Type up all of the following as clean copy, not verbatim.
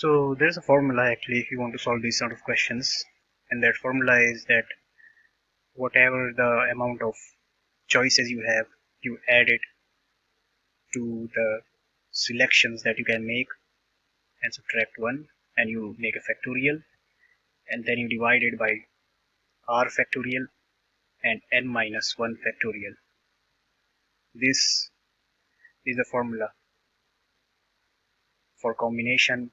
So there's a formula actually if you want to solve these sort of questions, and that formula is that whatever the amount of choices you have, you add it to the selections that you can make and subtract 1, and you make a factorial, and then you divide it by r factorial and n minus 1 factorial. This is the formula for combination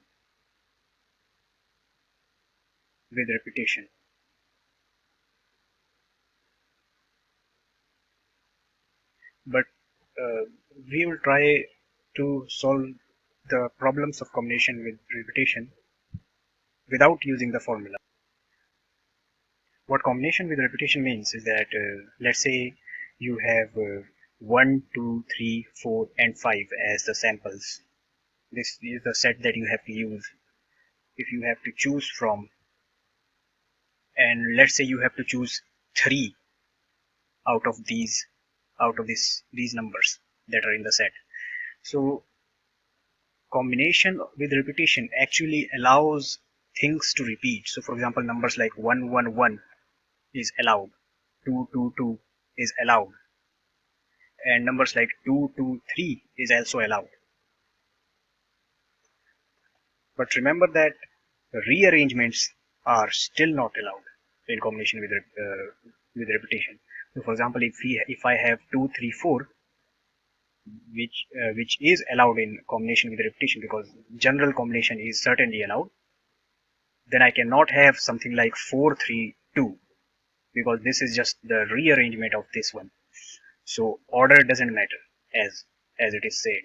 with repetition. But uh, we will try to solve the problems of combination with repetition without using the formula. What combination with repetition means is that let's say you have 1, 2, 3, 4 and 5 as the samples. This is the set that you have to use if you have to choose from, and let's say you have to choose 3 out of these numbers that are in the set. So combination with repetition actually allows things to repeat. So for example, numbers like 111 is allowed, 222 is allowed, and numbers like 223 is also allowed. But remember that rearrangements are still not allowed in combination with repetition. So for example, if I have 234, which is allowed in combination with repetition because general combination is certainly allowed, then I cannot have something like 432 because this is just the rearrangement of this one. So order doesn't matter as it is said.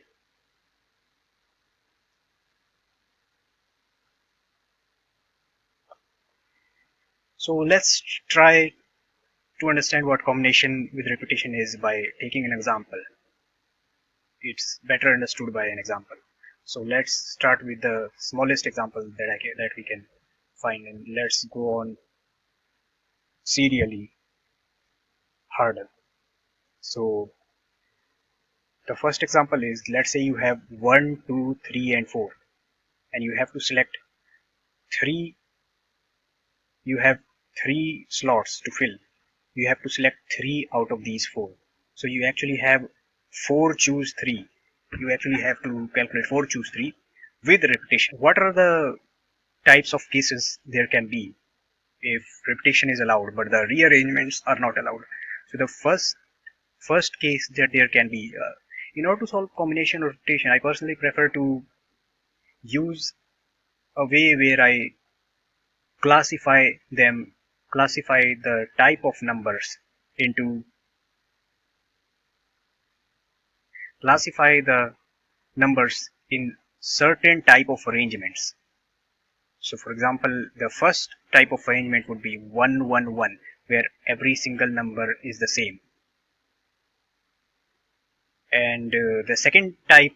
So let's try to understand what combination with repetition is by taking an example. It's better understood by an example. So let's start with the smallest example that we can find, and let's go on serially harder. So the first example is, let's say you have 1, 2, 3 and 4, and you have to select 3. You have 3 slots to fill. You have to select 3 out of these 4. So you actually have 4 choose 3. You actually have to calculate 4 choose 3 with repetition. What are the types of cases there can be if repetition is allowed but the rearrangements are not allowed? So the first case that there can be, in order to solve combination or repetition, I personally prefer to use a way where I classify them, classify the type of numbers into, classify the numbers in certain type of arrangements. So for example, the first type of arrangement would be 111, where every single number is the same. And the second type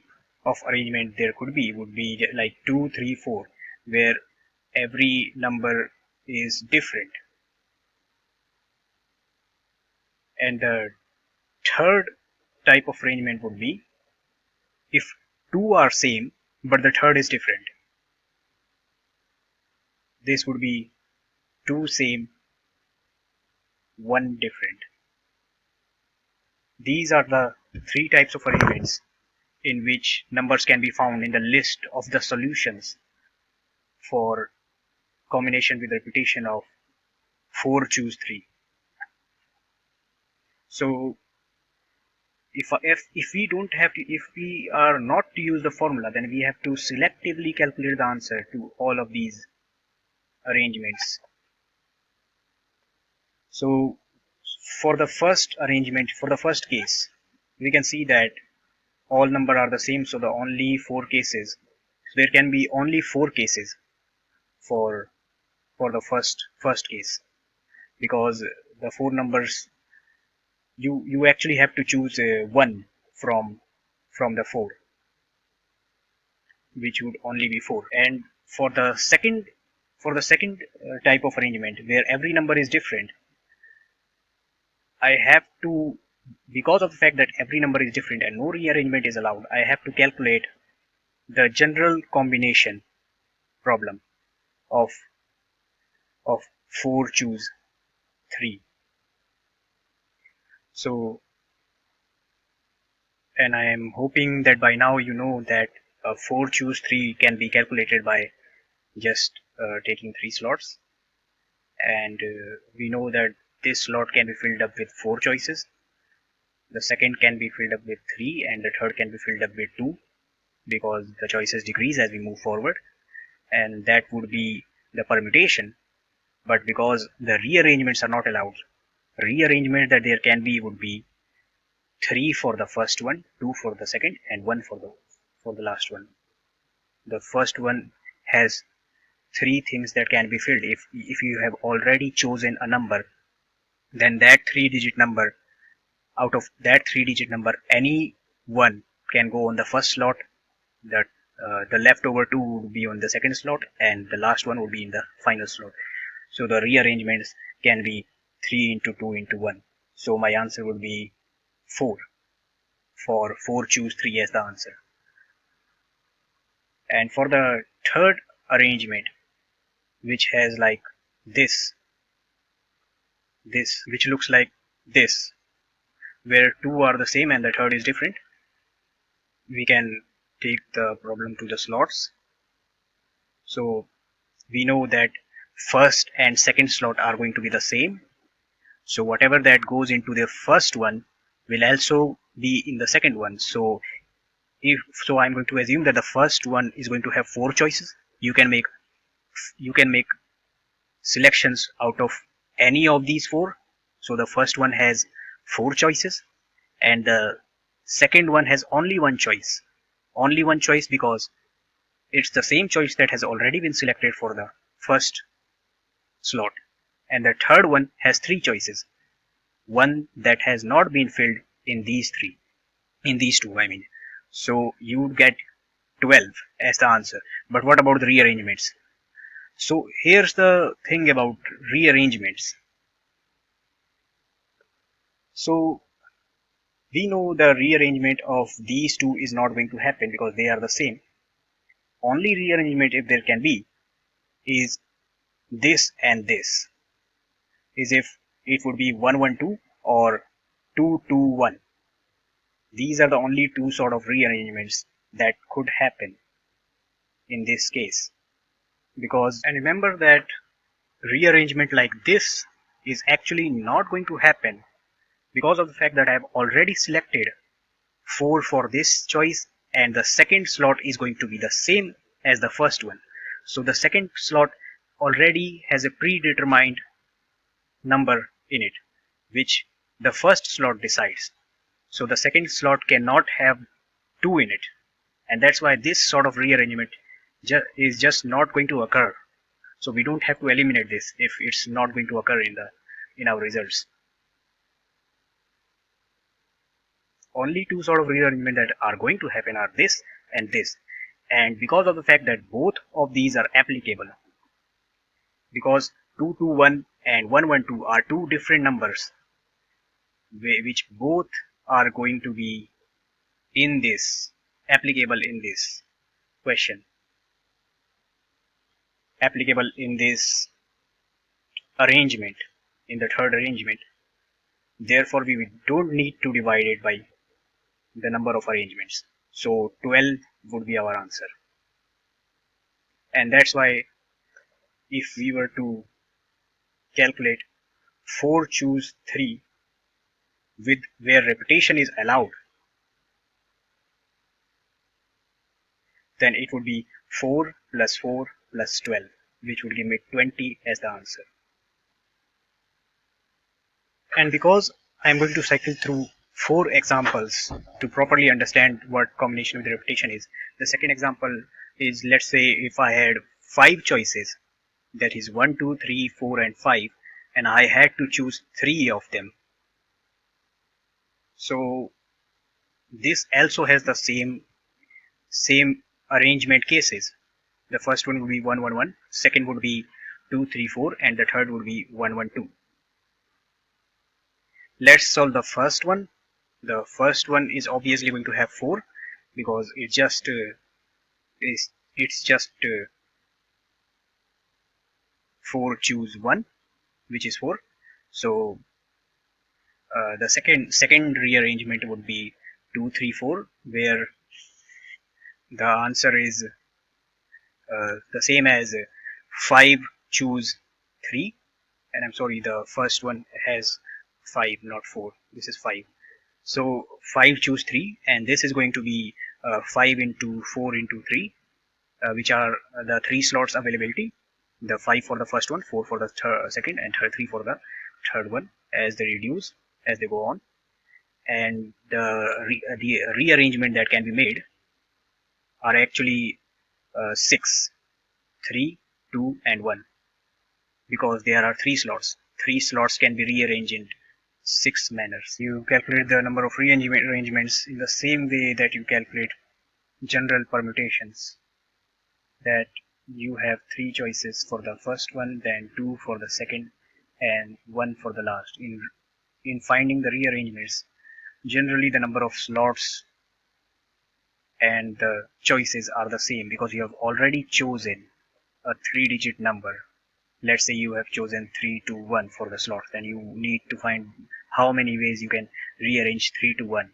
of arrangement there would be like 2, 3, 4, where every number is different. And the third type of arrangement would be if two are same but the third is different. This would be two same, one different. These are the three types of arrangements in which numbers can be found in the list of the solutions for combination with repetition of 4 choose 3. So if we don't have to, if we are not to use the formula, then we have to selectively calculate the answer to all of these arrangements. So for the first arrangement, for the first case, we can see that all number are the same, so the only 4 cases, there can be only 4 cases for the first case, because the 4 numbers, you actually have to choose one from the 4, which would only be 4. And for the second type of arrangement where every number is different, I have to, because of the fact that every number is different and no rearrangement is allowed, I have to calculate the general combination problem of 4 choose 3. So, and I am hoping that by now you know that 4 choose 3 can be calculated by just taking 3 slots, and we know that this slot can be filled up with 4 choices, the second can be filled up with 3, and the third can be filled up with 2, because the choices decrease as we move forward, and that would be the permutation. But because the rearrangements are not allowed, rearrangement that there can be would be 3 for the first one, 2 for the second, and 1 for the last one. The first one has 3 things that can be filled. If you have already chosen a number, then that 3-digit number, out of that 3-digit number, any one can go on the first slot, that the leftover 2 would be on the second slot, and the last one would be in the final slot. So the rearrangements can be 3 into 2 into 1. So my answer would be 4. For 4 choose 3 as the answer. And for the third arrangement, which has like this, which looks like this, where 2 are the same and the third is different, we can take the problem to the slots. So we know that first and second slot are going to be the same. So whatever that goes into the first one will also be in the second one. So I'm going to assume that the first one is going to have 4 choices. You can make selections out of any of these 4. So the first one has 4 choices, and the second one has only one choice. Only one choice because it's the same choice that has already been selected for the first slot. And the third one has 3 choices. One that has not been filled in these 2, I mean. So you would get 12 as the answer. But what about the rearrangements? So here's the thing about rearrangements. So we know the rearrangement of these 2 is not going to happen because they are the same. Only rearrangement, if there can be, is this and this. Is if it would be 1 1 2 or 2 2 1. These are the only 2 sort of rearrangements that could happen in this case. And remember that rearrangement like this is actually not going to happen because of the fact that I have already selected 4 for this choice, and the second slot is going to be the same as the first one. So the second slot already has a predetermined number in it, which the first slot decides. So the second slot cannot have 2 in it, and that's why this sort of rearrangement is just not going to occur. So we don't have to eliminate this if it's not going to occur in our results. Only 2 sort of rearrangement that are going to happen are this and this. And because of the fact that both of these are applicable, because 2 2 1 and 1 1 2 are 2 different numbers which both are going to be in this, applicable in this question, applicable in this arrangement, in the third arrangement. Therefore we don't need to divide it by the number of arrangements. So 12 would be our answer. And that's why if we were to calculate 4 choose 3 with where repetition is allowed, then it would be 4 plus 4 plus 12, which would give me 20 as the answer. And because I'm going to cycle through 4 examples to properly understand what combination with repetition is, the second example is, let's say if I had 5 choices, that is 1 2 3 4 and 5, and I had to choose 3 of them. So this also has the same arrangement cases. The first one would be 1 1 1, second would be 2 3 4, and the third would be 1 1 2. Let's solve the first one. The first one is obviously going to have 4 because it's just 4 choose 1, which is 4. So the second rearrangement would be 2 3 4, where the answer is the same as 5 choose 3. And I'm sorry, the first one has 5, not 4. This is 5. So 5 choose 3, and this is going to be 5 into 4 into 3, which are the 3 slots availability. The 5 for the first one, 4 for the second, and 3 for the third one, as they reduce, as they go on. And the rearrangement that can be made are actually 6, 3, 2, and 1, because there are 3 slots. 3 slots can be rearranged in 6 manners. You calculate the number of rearrangements in the same way that you calculate general permutations, that you have 3 choices for the first one, then 2 for the second, and 1 for the last. In finding the rearrangements, generally the number of slots and the choices are the same, because you have already chosen a 3-digit number. Let's say you have chosen 3 to 1 for the slot, then you need to find how many ways you can rearrange 3 to 1,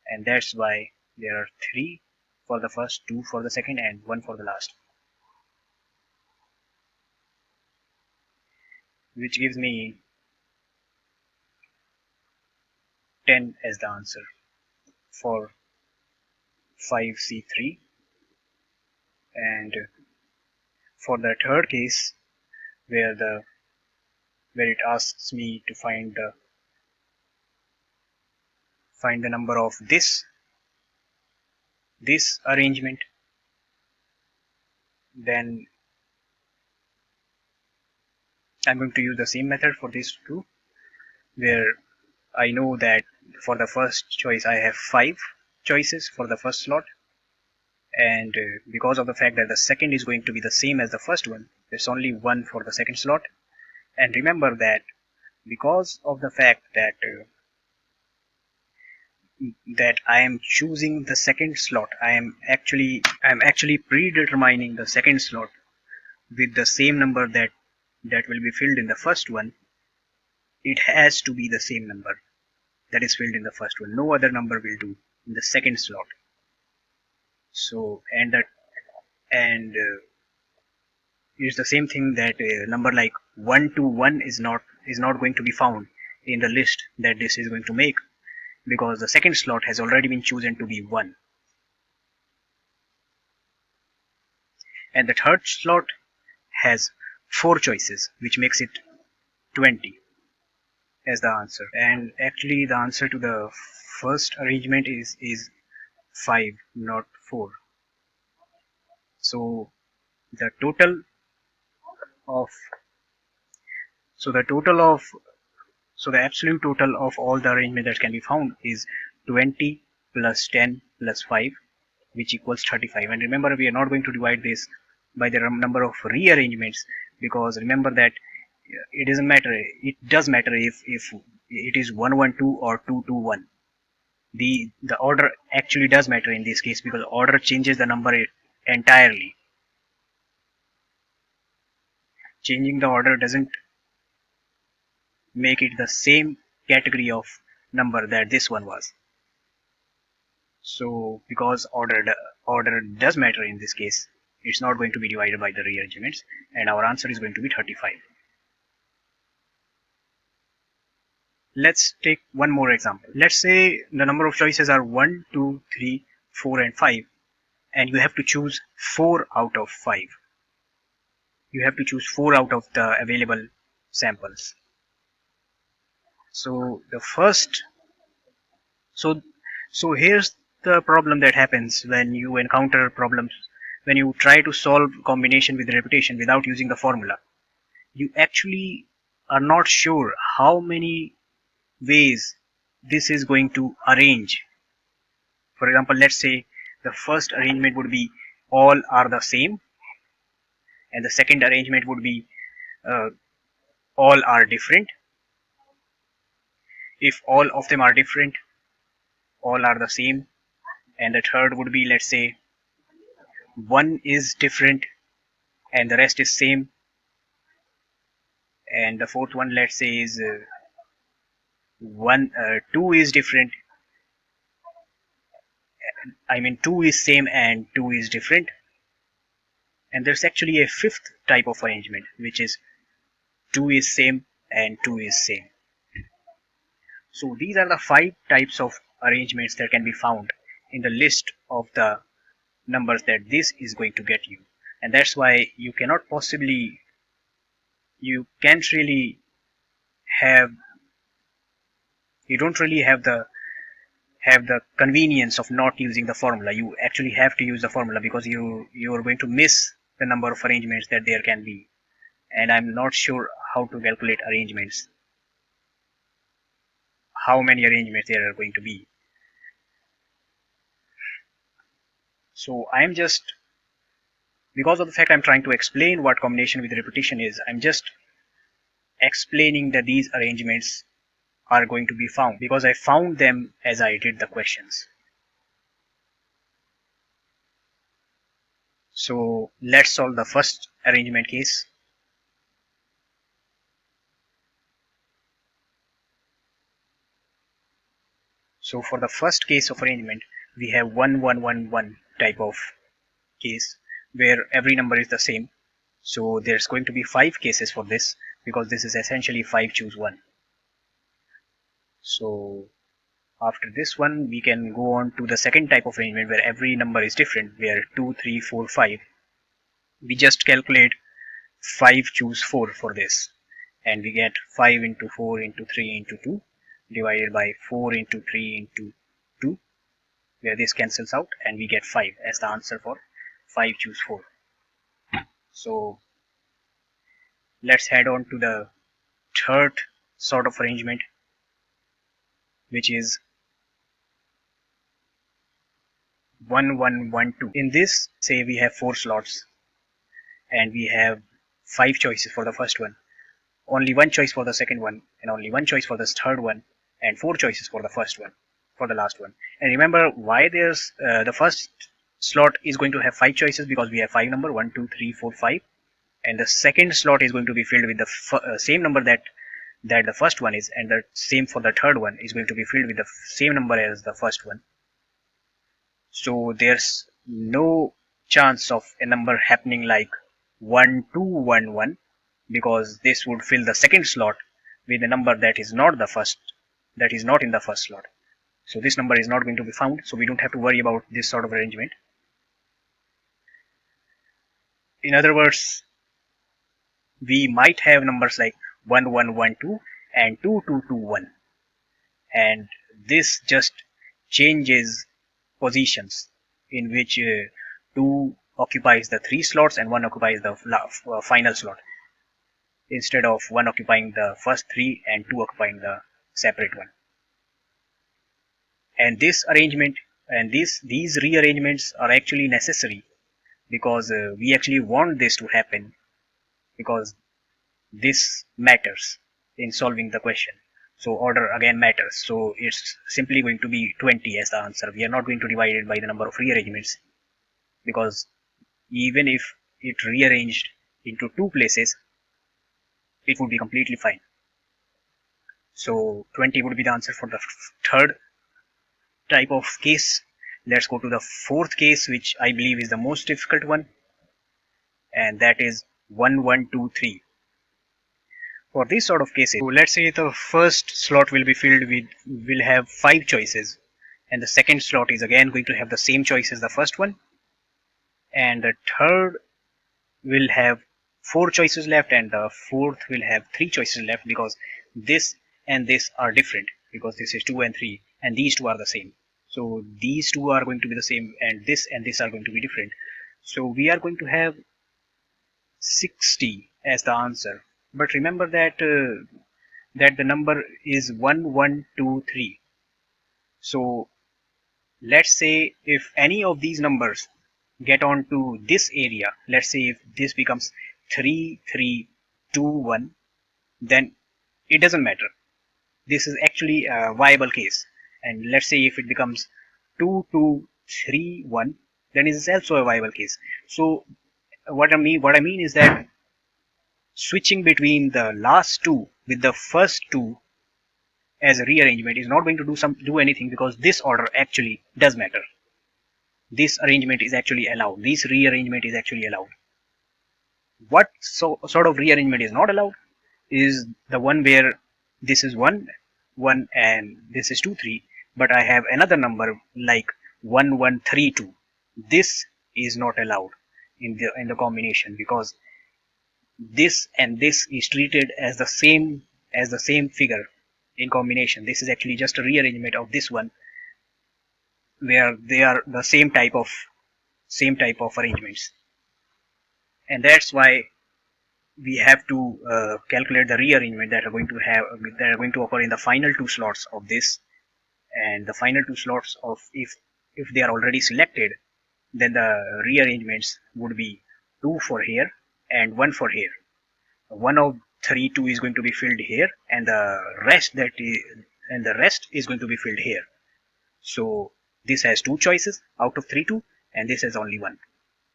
and that's why there are 3 for the first, 2 for the second, and 1 for the last, which gives me 10 as the answer for 5C3. And for the third case, where it asks me to find the number of this arrangement, then I'm going to use the same method for this too, where I know that for the first choice I have 5 choices for the first slot, and because of the fact that the second is going to be the same as the first one, there's only 1 for the second slot. And remember that because of the fact that I am choosing the second slot, I am actually predetermining the second slot with the same number that will be filled in the first one. It has to be the same number that is filled in the first one. No other number will do in the second slot. So and it's the same thing that a number like 1 to 1 is not going to be found in the list that this is going to make, because the second slot has already been chosen to be 1, and the third slot has 4 choices, which makes it 20 as the answer. And actually the answer to the first arrangement is 5, not 4. So the total of the absolute total of all the arrangement that can be found is 20 plus 10 plus 5, which equals 35. And remember, we are not going to divide this by the number of rearrangements, because remember that it doesn't matter. It does matter if it is 112 or 221. The order actually does matter in this case, because order changes the number entirely. Changing the order doesn't make it the same category of number that this one was. So because order does matter in this case, it's not going to be divided by the rearrangements, and our answer is going to be 35. Let's take one more example. Let's say the number of choices are 1, 2, 3, 4, and 5, and you have to choose 4 out of 5. You have to choose 4 out of the available samples. So the first, so here's the problem that happens when you encounter problems, when you try to solve combination with repetition without using the formula. You actually are not sure how many ways this is going to arrange. For example, let's say the first arrangement would be all are the same, and the second arrangement would be uh, all are different. If all of them are different, all are the same. And the third would be, let's say, one is different and the rest is same. and the fourth one, let's say, is 2 is different. I mean, 2 is same and 2 is different. And there's actually a fifth type of arrangement, which is 2 is same and 2 is same. So these are the 5 types of arrangements that can be found in the list of the numbers that this is going to get you. And that's why you can't really have, you don't really have the convenience of not using the formula. You actually have to use the formula because you are going to miss the number of arrangements that there can be. And I'm not sure how to calculate arrangements, how many arrangements there are going to be. So I'm just, because of the fact I'm trying to explain what combination with repetition is, I'm just explaining that these arrangements are going to be found because I found them as I did the questions. So let's solve the first arrangement case. So for the first case of arrangement, we have 1111 type of case where every number is the same. So there's going to be 5 cases for this because this is essentially 5 choose 1. So after this one, we can go on to the second type of arrangement where every number is different, where 2, 3, 4, 5. We just calculate 5 choose 4 for this, and we get 5 into 4 into 3 into 2 divided by 4 into 3 into 2, where this cancels out, and we get 5 as the answer for 5 choose 4. So let's head on to the third sort of arrangement, which is 1112. In this, say we have 4 slots and we have 5 choices for the first one, only 1 choice for the second one, and only 1 choice for the third one, and 4 choices for the first one, for the last one. And remember why there's the first slot is going to have 5 choices, because we have 5 number 1 2 3 4 5, and the second slot is going to be filled with the same number that the first one is, and the same for the third one is going to be filled with the same number as the first one. So there's no chance of a number happening like 1211, because this would fill the second slot with a number that is not in the first slot. So this number is not going to be found, so we don't have to worry about this sort of arrangement. In other words, we might have numbers like 1112 and 2221, and this just changes positions, in which 2 occupies the 3 slots and 1 occupies the final slot, instead of 1 occupying the first 3 and 2 occupying the separate one. And this arrangement and these rearrangements are actually necessary, because we actually want this to happen, because this matters in solving the question. So order again matters. So it's simply going to be 20 as the answer. We are not going to divide it by the number of rearrangements, because even if it rearranged into 2 places, it would be completely fine. So 20 would be the answer for the third type of case. Let's go to the fourth case, which I believe is the most difficult one, and that is 1123. For this sort of cases, so let's say the first slot will have 5 choices, and the second slot is again going to have the same choice as the first one, and the third will have 4 choices left, and the fourth will have 3 choices left, because this and this are different, because this is 2 and 3 and these two are the same. So these two are going to be the same, and this are going to be different. So we are going to have 60 as the answer. But remember that the number is 1123. So let's say if any of these numbers get onto this area, let's say if this becomes 3321, then it doesn't matter. This is actually a viable case. And let's say if it becomes 2231, then it is also a viable case. So what I mean is that switching between the last two with the first two as a rearrangement is not going to do anything, because this order actually does matter. This arrangement is actually allowed. This rearrangement is actually allowed. What sort of rearrangement is not allowed is the one where this is 1 1 and this is 2 3, but I have another number like 1 1 3 2. This is not allowed in the combination, because this and this is treated as the same figure in combination. This is actually just a rearrangement of this one, where they are the same type of arrangements, and that's why we have to calculate the rearrangement that are going to occur in the final two slots of this. And the final two slots of, if they are already selected, then the rearrangements would be 2 for here and 1 for here. One of 3 2 is going to be filled here, and the rest is going to be filled here. So this has two choices out of 3 2, and this has only one,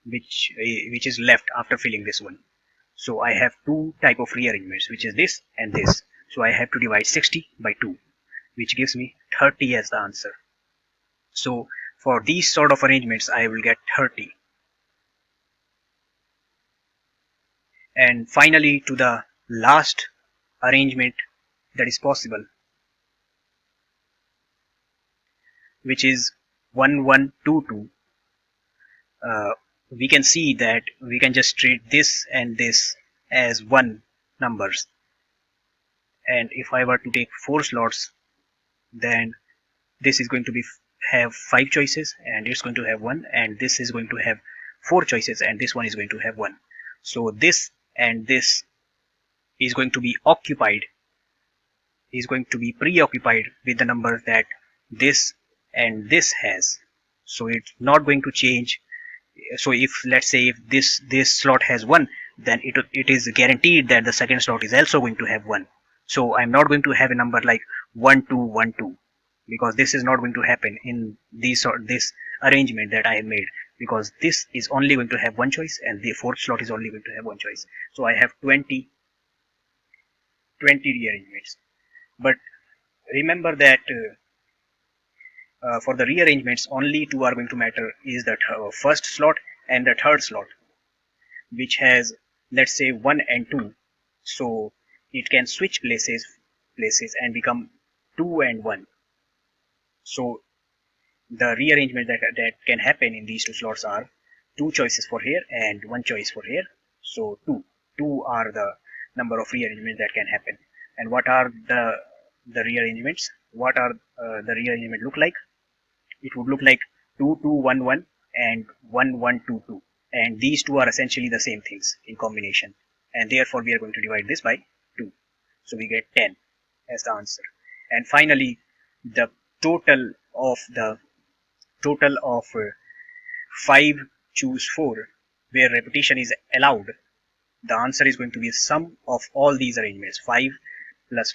which is left after filling this one. So I have two type of rearrangements, which is this and this. So I have to divide 60 by 2, which gives me 30 as the answer. So for these sort of arrangements, I will get 30. And finally, to the last arrangement that is possible, which is 1 1 2 2. We can see that we can just treat this and this as one numbers. And if I were to take 4 slots, then this is going to be have 5 choices and it's going to have 1, and this is going to have 4 choices and this one is going to have 1. So this and this is going to be preoccupied with the number that this and this has. So it's not going to change. So if, let's say, if this slot has 1, then it is guaranteed that the second slot is also going to have 1. So I'm not going to have a number like 1 2 1 2, because this is not going to happen in this arrangement that I have made, because this is only going to have one choice and the fourth slot is only going to have one choice. So I have 20 rearrangements. But remember that for the rearrangements, only two are going to matter, is the first slot and the third slot, which has, let's say, 1 and 2. So it can switch places and become 2 and 1. So the rearrangement that can happen in these two slots are 2 choices for here and 1 choice for here. So 2 are the number of rearrangements that can happen. And what are the rearrangements? What are the rearrangement look like? It would look like 2 2 1 1 and 1 1 2 2, and these two are essentially the same things in combination, and therefore we are going to divide this by 2. So we get 10 as the answer. And finally, the total of 5 choose 4, where repetition is allowed, the answer is going to be sum of all these arrangements: 5 plus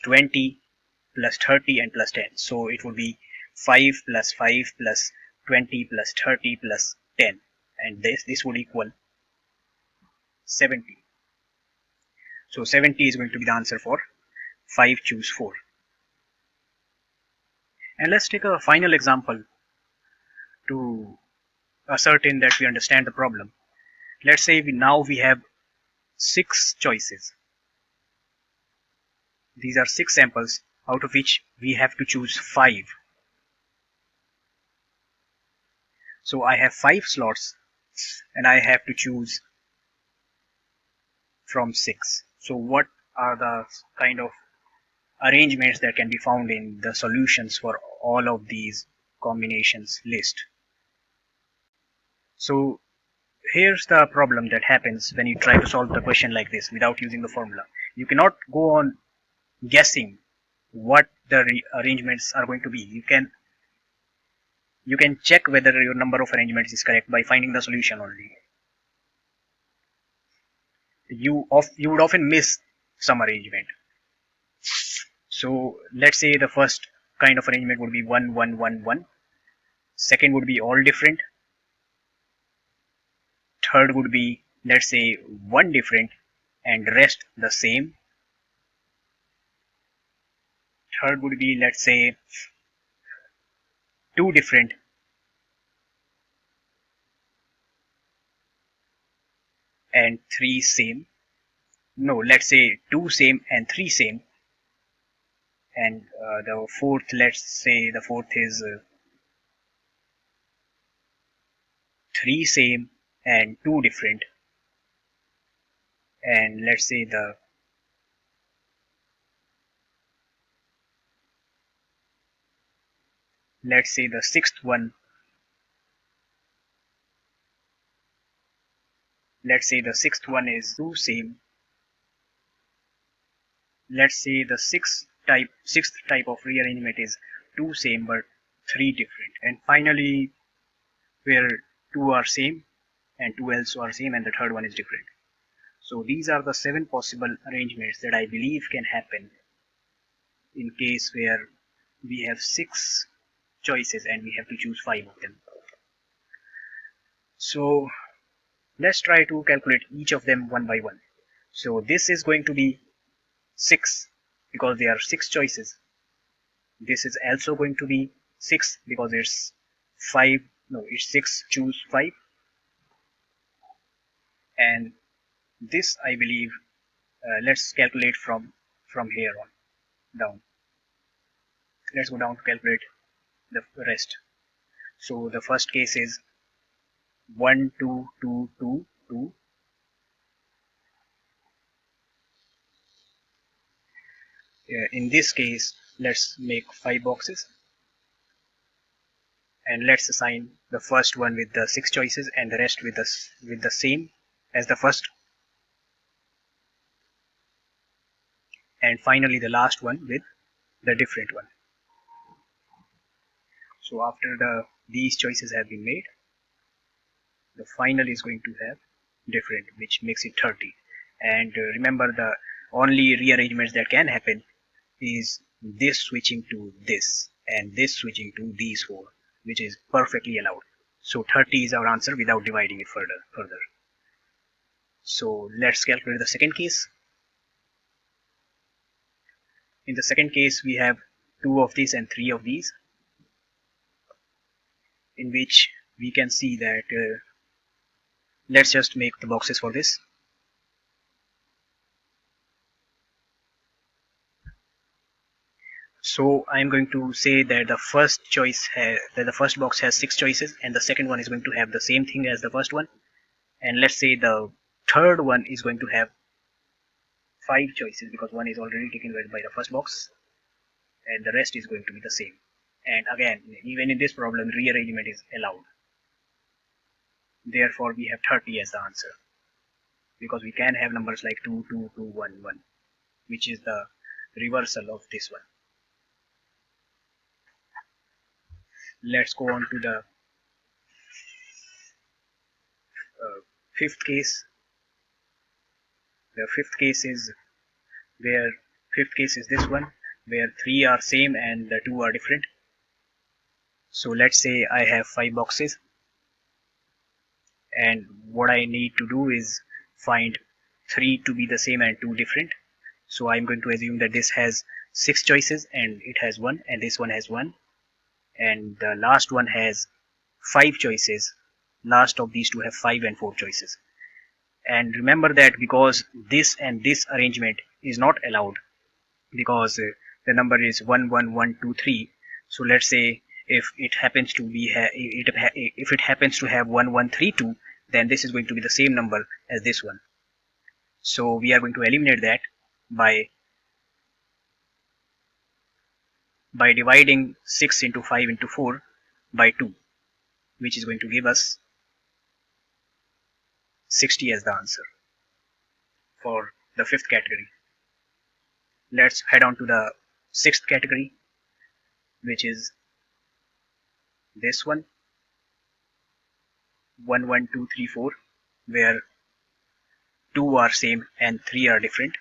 20 plus 30 and plus 10. So it would be 5 plus 5 plus 20 plus 30 plus 10, and this would equal 70. So 70 is going to be the answer for 5 choose 4. And let's take a final example to ascertain that we understand the problem. Let's say we have 6 choices. These are 6 samples, out of which we have to choose 5. So I have 5 slots and I have to choose from 6. So what are the kind of arrangements that can be found in the solutions for all of these combinations list? So here's the problem that happens when you try to solve the question like this without using the formula. You cannot go on guessing what the arrangements are going to be. You can check whether your number of arrangements is correct by finding the solution only. You would often miss some arrangement. So let's say the first kind of arrangement would be 1 1 1 1. Second would be all different. Third would be let's say one different and rest the same. Third would be, let's say, two different and three same. No, let's say two same and three same. And the fourth, let's say the fourth is three same and two different. And let's say the sixth one, let's say the sixth one is two same. Let's say the sixth type of rearrangement is two same but three different. And finally, where two are same and two else are same and the third one is different. So these are the seven possible arrangements that I believe can happen in case where we have six choices and we have to choose five of them. So let's try to calculate each of them one by one. So this is going to be 6 because there are six choices. This is also going to be 6 because it's 5, no, it's 6, choose 5. And this I believe, let's calculate from here on down. Let's go down to calculate the rest. So the first case is 1 2 2 2 2. In this case, let's make 5 boxes and let's assign the first one with the 6 choices and the rest with the same as the first, and finally the last one with the different one. So after these choices have been made, the final is going to have different, which makes it 30. And remember, the only rearrangements that can happen is this switching to this and this switching to these four, which is perfectly allowed. So 30 is our answer without dividing it further. So let's calculate the second case. In the second case, we have two of these and three of these, in which we can see that let's just make the boxes for this. So I'm going to say that the first box has 6 choices and the second one is going to have the same thing as the first one, and let's say the third one is going to have 5 choices because one is already taken away by the first box and the rest is going to be the same. And again, even in this problem, rearrangement is allowed. Therefore we have 30 as the answer, because we can have numbers like 2 2 2 1 1, which is the reversal of this one. Let's go on to the fifth case. The fifth case is this one, where 3 are same and the 2 are different. So let's say I have 5 boxes and what I need to do is find 3 to be the same and 2 different. So I'm going to assume that this has 6 choices and it has 1, and this one has 1, and the last one has 5 choices. Last of these two have 5 and 4 choices. And remember that because this and this arrangement is not allowed, because the number is 1 1 1 2 3. So let's say if it happens to be if it happens to have 1 1 3 2, then this is going to be the same number as this one. So we are going to eliminate that by dividing 6 into 5 into 4 by 2, which is going to give us 60 as the answer for the fifth category. Let's head on to the sixth category, which is this one, 1 1 2 3 4, where 2 are same and 3 are different.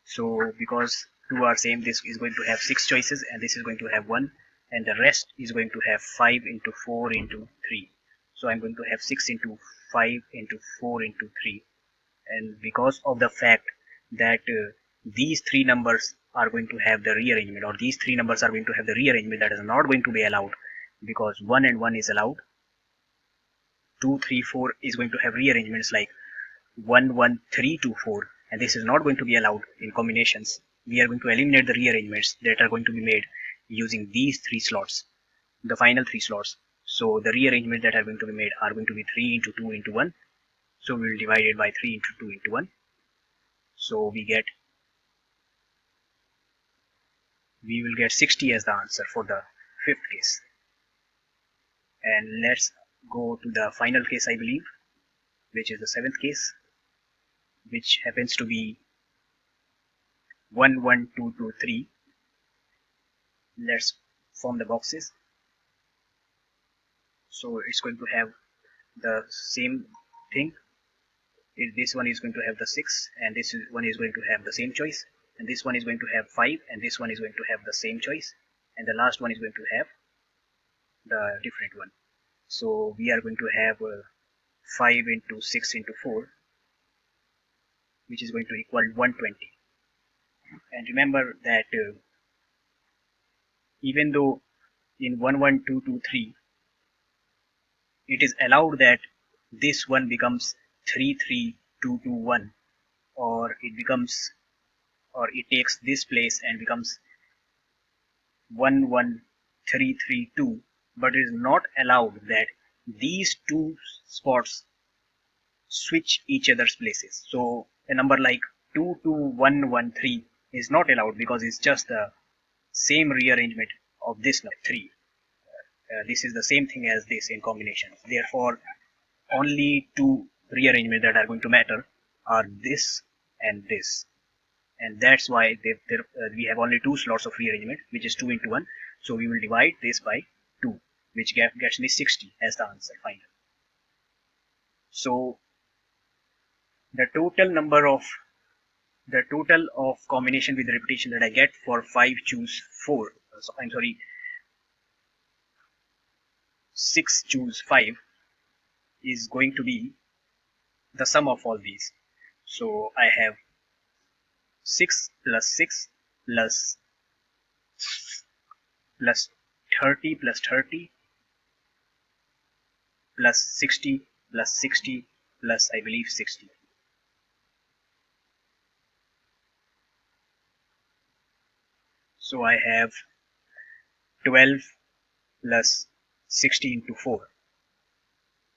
So because 2 are same, this is going to have 6 choices and this is going to have 1, and the rest is going to have 5 into 4 into 3. So I'm going to have 6 into 5 into 4 into 3. And because of the fact that these three numbers are going to have the rearrangement, or these three numbers are going to have the rearrangement that is not going to be allowed, because 1 and 1 is allowed, 2, 3, 4 is going to have rearrangements like 1, 1, 3, 2, 4, and this is not going to be allowed in combinations. We are going to eliminate the rearrangements that are going to be made using these three slots, the final three slots. So the rearrangements that are going to be made are going to be 3 into 2 into 1. So we will divide it by 3 into 2 into 1. So we will get 60 as the answer for the fifth case. And let's go to the final case, I believe, which is the seventh case, which happens to be 1, 1, 2, 2, 3. Let's form the boxes. So it's going to have the same thing. This one is going to have the 6, and this one is going to have the same choice, and this one is going to have 5, and this one is going to have the same choice, and the last one is going to have the different one. So we are going to have 5 into 6 into 4, which is going to equal 120. And remember that even though in 1, 1, 2, 2, 3, it is allowed that this one becomes 3, 3, 2, 2, 1, or it takes this place and becomes 1, 1, 3, 3, 2, but it is not allowed that these two spots switch each other's places. So a number like 2, 2, 1, 1, 3 is not allowed because it's just the same rearrangement of this number 3. This is the same thing as this in combination. Therefore, only two rearrangements that are going to matter are this and this. And that's why we have only two slots of rearrangement, which is 2 into 1. So we will divide this by 2, which gets me 60 as the answer final. So the total combination with repetition that I get for 5 choose 4, so I'm sorry, 6 choose 5 is going to be the sum of all these. So I have 6 plus 30 plus 30 plus 60 plus 60 plus I believe 60. So I have 12 plus 60 into 4,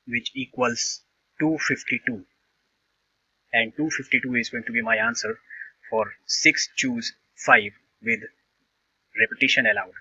which equals 252. And 252 is going to be my answer for 6 choose 5 with repetition allowed.